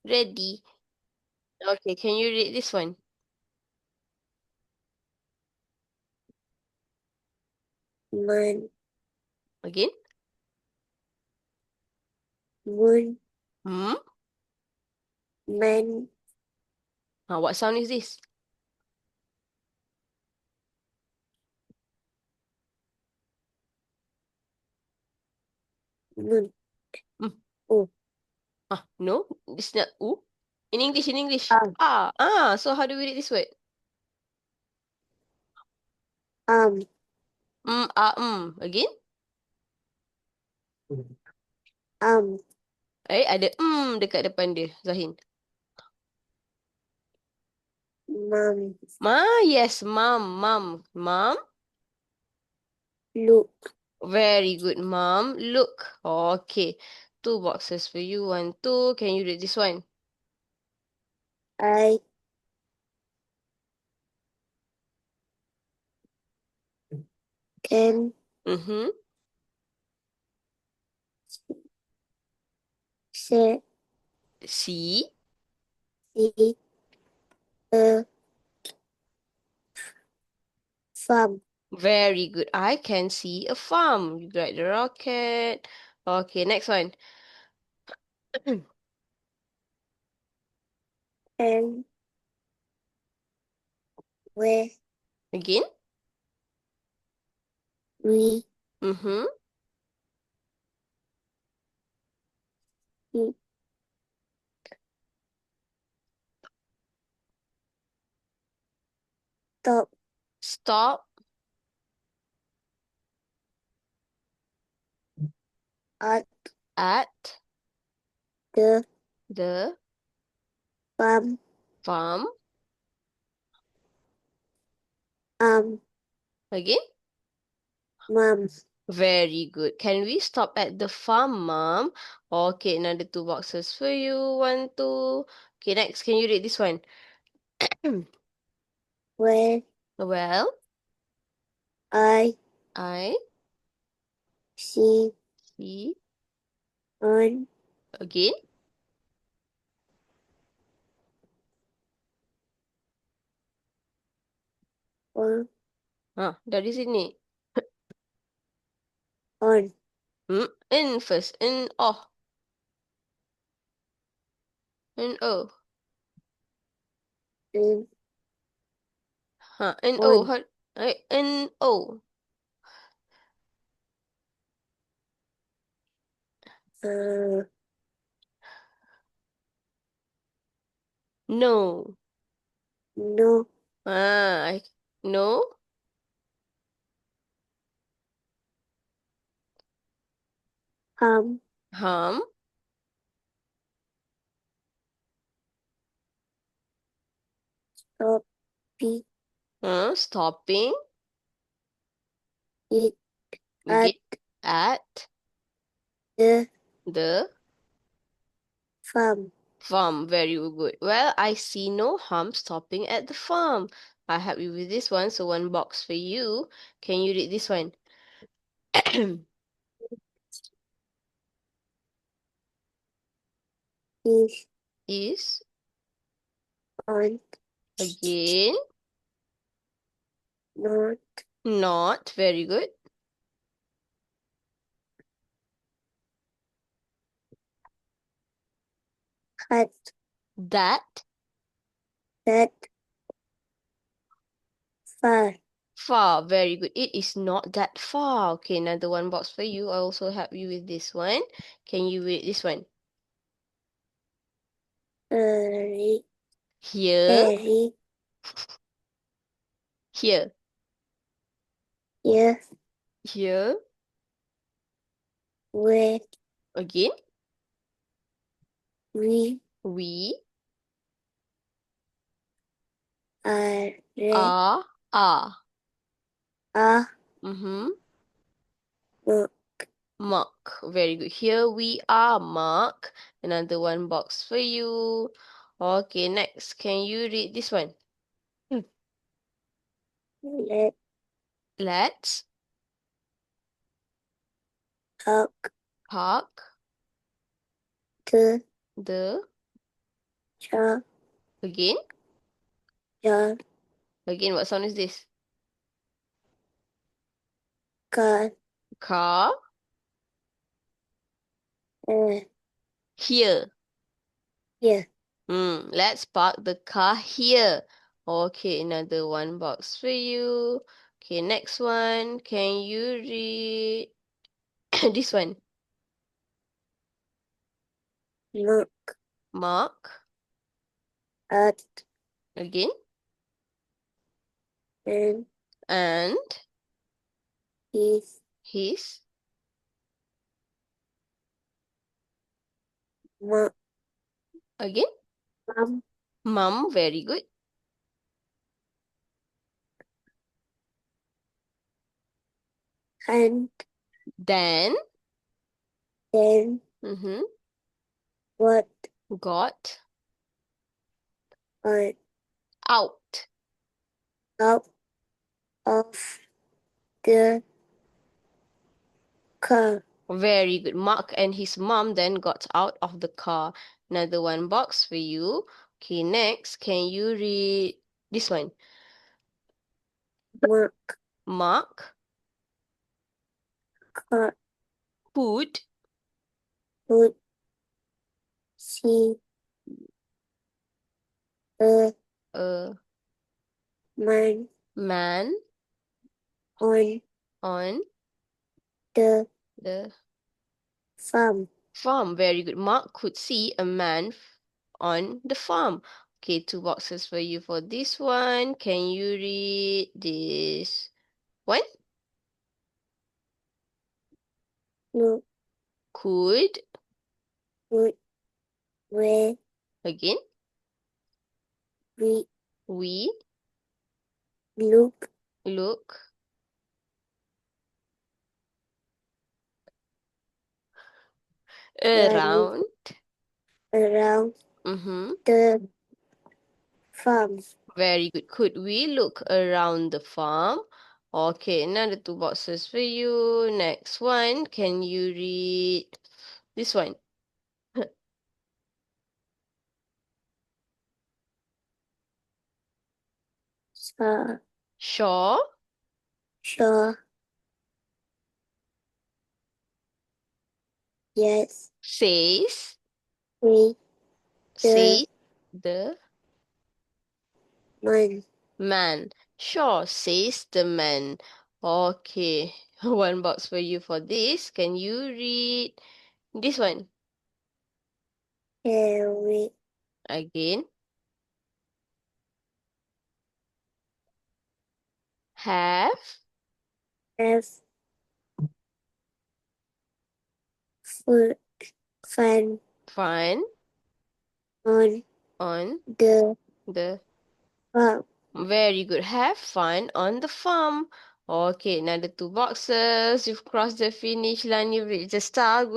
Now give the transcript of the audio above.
Ready. Okay, can you read this one? Man, Again? moon, Hmm? man, What sound is this? moon. Hmm. Oh, No, it's not oo. In English, in English. um, So how do we read this word? um, Again? um, Ada dekat depan dia, Zahin. mom, Yes, mom, mom. look, Very good, mom. Look. Okay. Two boxes for you. 1, 2. Can you read this one? I can Mm-hmm. see See? a farm. Very good. I can see a farm. You got the rocket. Okay, next one. And where Again? we Mm-hmm. stop Stop at at the the farm. farm. Um, Again? mom, Very good. Can we stop at the farm, mom? Okay, another two boxes for you. 1, 2. Okay, next. Can you read this one? where Well, I I see see on again. on Dari sini. on In first. In oh. In oh. in In oh. on In oh. uh No. no I no. um Hum. stop Stopping. it Again. at At the the farm. farm. Very good. Well, I see no harm stopping at the farm. I help you with this one. So one box for you. Can you read this one? Is Is on again not not very good. cut That that far. far. Very good. It is not that far. Okay, another one box for you. I also help you with this one. Can you read this one? Very Here, very here, here here. where Again, we we are are. are Mm-hmm. not Mark. Very good. Here we are, Mark. Another one box for you. Okay, next. Can you read this one? Hmm. let Let's talk park to the jar, Again. jar, Again, what sound is this? car, Car. here, Here. here, Let's park the car here. Okay, another one box for you. Okay, next one. Can you read this one? mark, Mark. at, Again. and And his, his. mom, Again. mom, Mum. Very good. and Then. then Mm-hmm. what Got on out. out of the car, Very good. Mark and his mom then got out of the car. Another one box for you. Okay, next, can you read this one? mark, Mark car, could would see a a man man on on the the farm, farm. Very good. Mark could see a man on the farm. Okay, two boxes for you for this one. Can you read this one? no, Could would, where again we we look look run around? around Mm-hmm. the farm, Very good. Could we look around the farm? Okay, another two boxes for you. Next one, can you read this one? saw, Shaw saw, yes, says we the says the man, man. Shaw says the man. Okay, one box for you for this. Can you read this one here we again? Have have food fun fun on on the the farm. Very good. Have fun on the farm. Okay, another two boxes. You've crossed the finish line. You've reached the start.